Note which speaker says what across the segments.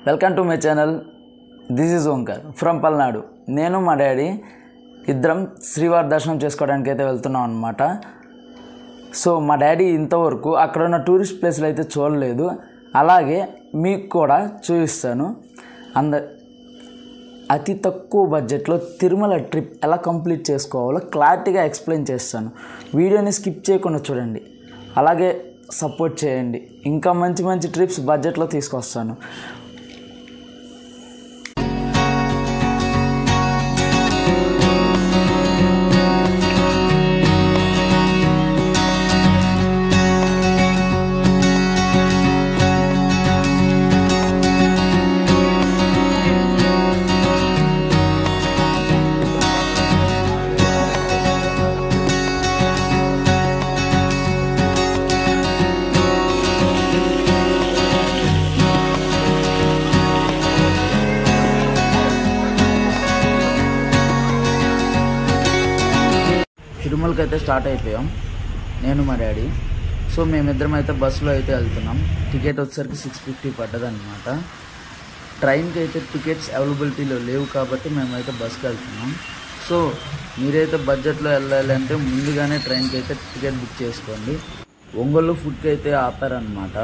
Speaker 1: Welcome to my channel. This is Omkar from Palnadu. నేను మా daddy ఇద్దరం శ్రీవారి దర్శనం చేసుకోవడానికి అయితే వెళ్తున్నాం అనమాట. సో మా డాడీ ఇంతవరకు అక్కడ ఉన్న టూరిస్ట్ ప్లేస్లు అయితే చూడలేదు. అలాగే మీకు కూడా చూపిస్తాను. అతి తక్కువ బడ్జెట్లో తిరుమల ట్రిప్ ఎలా కంప్లీట్ చేసుకోవాలో క్లారిటీగా ఎక్స్ప్లెయిన్ చేస్తాను. వీడియోని స్కిప్ చేయకుండా చూడండి, అలాగే సపోర్ట్ చేయండి. ఇంకా మంచి మంచి ట్రిప్స్ బడ్జెట్లో తీసుకొస్తాను. తిరుమలకి అయితే స్టార్ట్ అయిపోయాం, నేను మా డాడీ. సో మేమిద్దరం అయితే బస్సులో అయితే వెళ్తున్నాం. టికెట్ వచ్చేసరికి 650 పడ్డది అనమాట. ట్రైన్కి అయితే టికెట్స్ అవైలబిలిటీలో లేవు కాబట్టి మేమైతే బస్కి వెళ్తున్నాం. సో మీరైతే బడ్జెట్లో వెళ్ళాలి అంటే ముందుగానే ట్రైన్కి అయితే టికెట్ బుక్ చేసుకోండి. ఒంగోలు ఫుడ్కి అయితే ఆపారనమాట.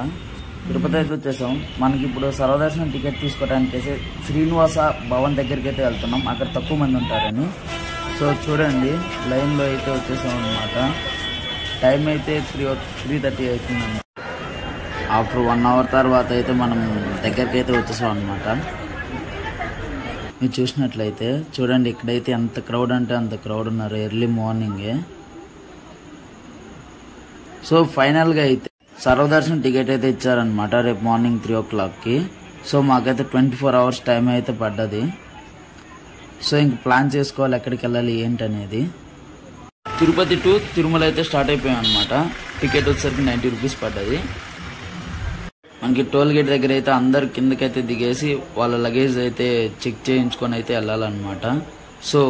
Speaker 1: తిరుపతి అయితే వచ్చేసాం. మనకి ఇప్పుడు సర్వదర్శనం టికెట్ తీసుకోవడానికి అయితే శ్రీనివాస భవన్ దగ్గరికి అయితే వెళ్తున్నాం, అక్కడ తక్కువ మంది ఉంటారని. సో చూడండి, లైన్లో అయితే వచ్చేసాం అనమాట. టైం అయితే 3:30 అవుతుందన్నమాట. ఆఫ్టర్ 1 అవర్ తర్వాత అయితే మనం దగ్గరికి అయితే వచ్చేసాం అనమాట. మీరు చూసినట్లయితే చూడండి, ఇక్కడైతే ఎంత క్రౌడ్ అంటే అంత క్రౌడ్ ఉన్నారు ఎర్లీ మార్నింగే. సో ఫైనల్గా అయితే సర్వదర్శనం టికెట్ అయితే ఇచ్చారనమాట రేపు మార్నింగ్ 3 o'clockకి. సో మాకైతే 24 hours టైం అయితే పడ్డది. సో ఇంక ప్లాన్ చేసుకోవాలి ఎక్కడికి వెళ్ళాలి ఏంటనేది. తిరుపతి టు తిరుమల అయితే స్టార్ట్ అయిపోయాం అనమాట. టికెట్ వచ్చేసరికి 90 రూపీస్ పడ్డది. మనకి టోల్ గేట్ దగ్గర అయితే అందరు కిందకైతే దిగేసి వాళ్ళ లగేజ్ అయితే చెక్ చేయించుకొని అయితే వెళ్ళాలన్నమాట. సో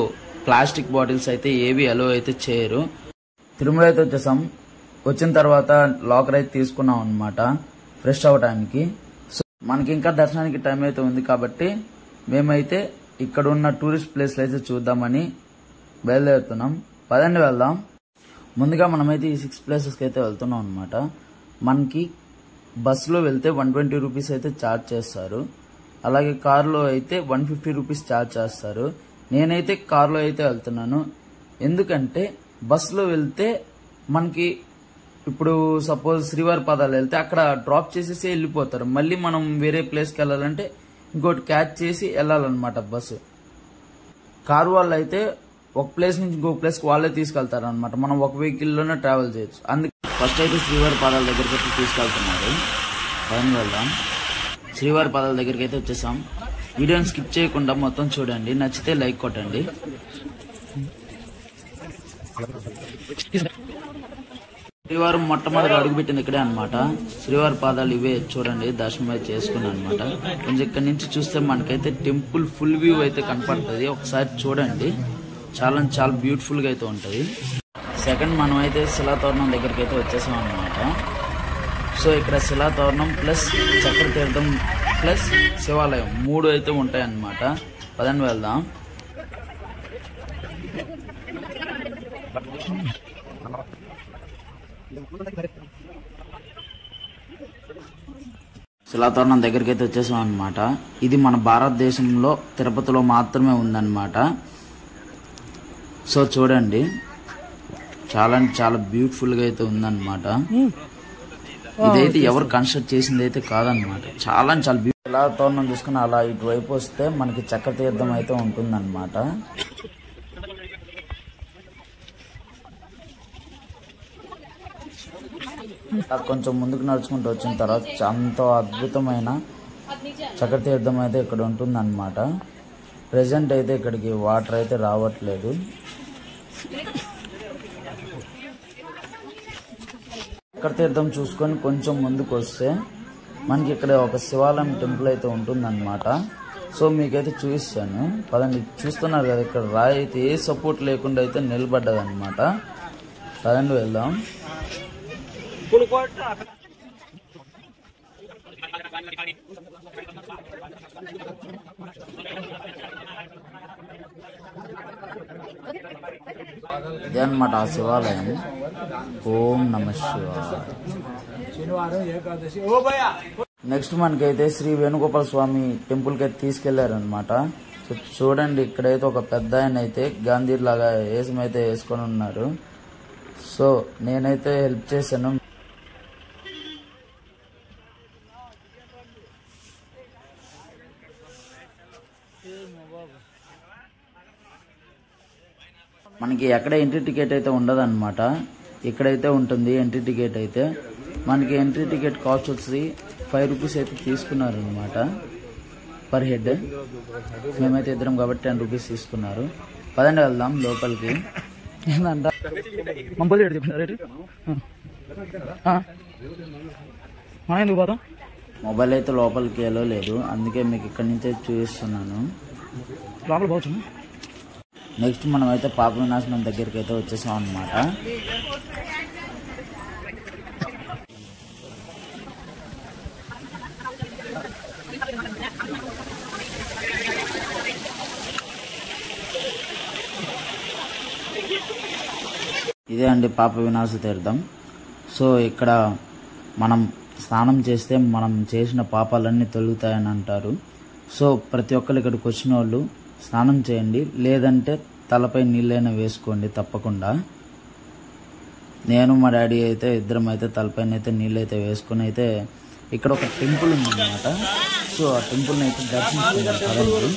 Speaker 1: ప్లాస్టిక్ బాటిల్స్ అయితే ఏవి అలో అయితే చేయరు. తిరుమల అయితే వచ్చేసాం. వచ్చిన తర్వాత లాకర్ అయితే తీసుకున్నాం అనమాట ఫ్రెష్ అవ్వడానికి. సో మనకి ఇంకా దర్శనానికి టైం అయితే ఉంది కాబట్టి మేమైతే ఇక్కడ ఉన్న టూరిస్ట్ ప్లేస్లు అయితే చూద్దామని బయలుదేరుతున్నాం. పదండి వెళ్దాం. ముందుగా మనమైతే ఈ 6 ప్లేసెస్కి అయితే వెళ్తున్నాం అనమాట. మనకి బస్సులో వెళ్తే 120 రూపీస్ అయితే ఛార్జ్ చేస్తారు. అలాగే కారులో అయితే 150 రూపీస్ ఛార్జ్ చేస్తారు. నేనైతే కారులో అయితే వెళ్తున్నాను. ఎందుకంటే బస్సులో వెళ్తే మనకి ఇప్పుడు సపోజ్ శ్రీవారి పాదాలు వెళ్తే అక్కడ డ్రాప్ చేసేసి వెళ్ళిపోతారు. మళ్ళీ మనం వేరే ప్లేస్కి వెళ్ళాలంటే ఇంకోటి క్యాచ్ చేసి వెళ్ళాలన్నమాట బస్సు. కారు వాళ్ళు అయితే ఒక ప్లేస్ నుంచి ఇంకో ప్లేస్కి వాళ్ళే తీసుకెళ్తారు అనమాట. మనం ఒక వెహికల్లోనే ట్రావెల్ చేయొచ్చు. అందుకే ఫస్ట్ అయితే శ్రీవారి పాదాల దగ్గరికి అయితే తీసుకెళ్తున్నారు. పైన వెళ్దాం. శ్రీవారి పాదాల దగ్గరికి అయితే వచ్చేసాం. వీడియోని స్కిప్ చేయకుండా మొత్తం చూడండి, నచ్చితే లైక్ కొట్టండి. శ్రీవారు మొట్టమొదటి అడుగుపెట్టింది ఇక్కడే అనమాట. శ్రీవారి పాదాలు ఇవే చూడండి, దర్శనం అయితే చేసుకున్నాను అనమాట. కొంచెం ఇక్కడ నుంచి చూస్తే మనకైతే టెంపుల్ ఫుల్ వ్యూ అయితే కనపడుతుంది. ఒకసారి చూడండి, చాలా చాలా బ్యూటిఫుల్ గా అయితే ఉంటది. సెకండ్ మనం అయితే శిలాతోరణం దగ్గరికి అయితే వచ్చేసాం అనమాట. సో ఇక్కడ శిలాతోరణం ప్లస్ చక్ర తీర్థం ప్లస్ శివాలయం 3 అయితే ఉంటాయి అన్నమాట. పదండి వెళ్దాం. శిలాతోరణం దగ్గరికి అయితే వచ్చేసాం అనమాట. ఇది మన భారతదేశంలో తిరుపతిలో మాత్రమే ఉందన్నమాట. సో చూడండి, చాలా చాలా బ్యూటిఫుల్ గా అయితే ఉందన్నమాట. ఇదైతే ఎవరు కన్స్ట్రక్ట్ చేసింది అయితే కాదనమాట. చాలా చాలా బ్యూటిఫుల్. శిలాతోరణం చూసుకుని అలా ఇటువైపు వస్తే మనకి చక్ర తీర్థం అయితే ఉంటుందన్నమాట. కొంచెం ముందుకు నడుచుకుంటూ వచ్చిన తర్వాత ఎంతో అద్భుతమైన చక్ర తీర్థం అయితే ఇక్కడ ఉంటుందన్నమాట. ప్రెసెంట్ అయితే ఇక్కడికి వాటర్ అయితే రావట్లేదు. చక్ర తీర్థం చూసుకొని కొంచెం ముందుకు వస్తే మనకి ఇక్కడ ఒక శివాలయం టెంపుల్ అయితే ఉంటుందన్నమాట. సో మీకైతే చూపిస్తాను, పదండి. చూస్తున్నారు కదా, ఇక్కడ రాయి అయితే ఏ సపోర్ట్ లేకుండా అయితే నిలబడ్డది అనమాట. పదండి వెళ్దాం. ఇదే అన్నమాట ఆ శివాలయం. ఓం నమ శివాయ. నెక్స్ట్ మనకైతే శ్రీ వేణుగోపాల స్వామి టెంపుల్ కి తీసుకెళ్లారనమాట. సో చూడండి, ఇక్కడైతే ఒక పెద్ద ఆయన అయితే గాంధీ లాగా వేసమైతే వేసుకొని ఉన్నారు. సో నేనైతే హెల్ప్ చేశాను. మనకి ఎక్కడ ఎంట్రీ టికెట్ అయితే ఉండదు అనమాట, ఇక్కడైతే ఉంటుంది ఎంట్రీ టికెట్ అయితే. మనకి ఎంట్రీ టికెట్ కాస్ట్ వచ్చి 5 రూపీస్ అయితే తీసుకున్నారు అనమాట పర్ హెడ్. మేమైతే ఇద్దరం కాబట్టి 10 రూపీస్ తీసుకున్నారు. పదండి వెళ్దాం లోపలికి. ఏంటంట ఎందుకు పోతాం? మొబైల్ అయితే లోపలికి వెళ్ళలేదు, అందుకే మీకు ఇక్కడి నుంచే చూపిస్తున్నాను. లోపల పోవచ్చు. నెక్స్ట్ మనం అయితే పాప వినాశనం దగ్గరికి అయితే వచ్చేసాం అన్నమాట. ఇదే అండి పాప వినాశ తీర్థం. సో ఇక్కడ మనం స్నానం చేస్తే మనం చేసిన పాపాలన్నీ తొలుగుతాయని అంటారు. సో ప్రతి ఒక్కరు ఇక్కడికి వచ్చిన వాళ్ళు స్నానం చేయండి, లేదంటే తలపై నీళ్ళైనా వేసుకోండి తప్పకుండా. నేను మా డాడీ అయితే ఇద్దరం అయితే తలపైన అయితే నీళ్ళు అయితే వేసుకుని అయితే ఇక్కడ ఒక టెంపుల్ ఉందన్నమాట. సో ఆ టెంపుల్ని అయితే దర్శించుకుంటాం కదండి.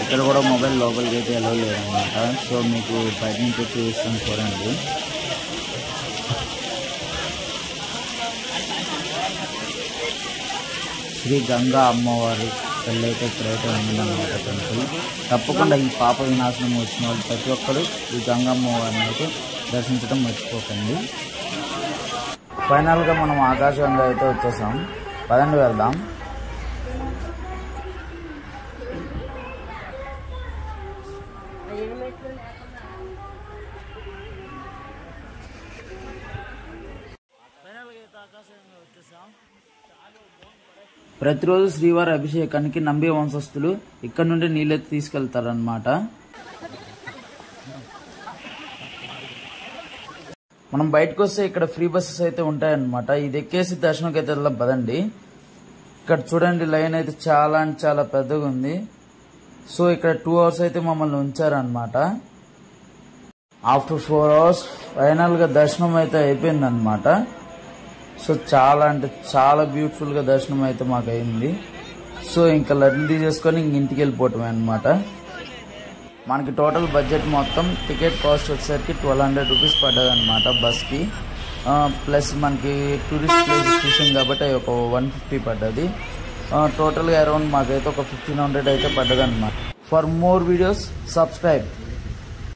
Speaker 1: ఇక్కడ కూడా మొబైల్ లోపలికి అయితే ఎలా లేదన్నమాట. సో మీకు బయట నుంచి చూపిస్తాను చూడండి. శ్రీ గంగా అమ్మవారి పెళ్ళి అయితే ఇక్కడైతే ఉందన్నమాట టెంపుల్. తప్పకుండా ఈ పాప వినాశనం వచ్చిన వాళ్ళు ప్రతి ఒక్కరు ఈ గంగా అమ్మవారిని అయితే దర్శించడం మర్చిపోకండి. ఫైనల్గా మనం ఆకాశంగా అయితే వచ్చేసాం. పదండి వెళ్దాం. ప్రతిరోజు శ్రీవారి అభిషేకానికి నంబి వంశస్థులు ఇక్కడ నుండి నీళ్ళెత్తి తీసుకెళ్తారనమాట. మనం బయటకు వస్తే ఇక్కడ ఫ్రీ బస్సెస్ అయితే ఉంటాయన్నమాట. ఇది ఎక్కేసి దర్శనంకి అయితే వెళ్దాం పదండి. ఇక్కడ చూడండి లైన్ అయితే చాలా అంటే చాలా పెద్దగా ఉంది. సో ఇక్కడ 2 hours అయితే మమ్మల్ని ఉంచారనమాట. ఆఫ్టర్ 4 hours ఫైనల్గా దర్శనం అయితే అయిపోయిందనమాట. సో చాలా అంటే చాలా బ్యూటిఫుల్గా దర్శనం అయితే మాకు అయింది. సో ఇంకా లడ్లు తీసేసుకొని ఇంటికి వెళ్ళిపోవటమే అనమాట. మనకి టోటల్ బడ్జెట్ మొత్తం టికెట్ కాస్ట్ వచ్చేసరికి 1200 రూపీస్ పడ్డది అనమాట బస్కి. ప్లస్ మనకి టూరిస్ట్ ప్లేసెస్ చూసాం కాబట్టి ఒక 150 పడ్డది. టోటల్గా అరౌండ్ మాకైతే ఒక 1500 అయితే పడ్డది అనమాట. For more videos subscribe.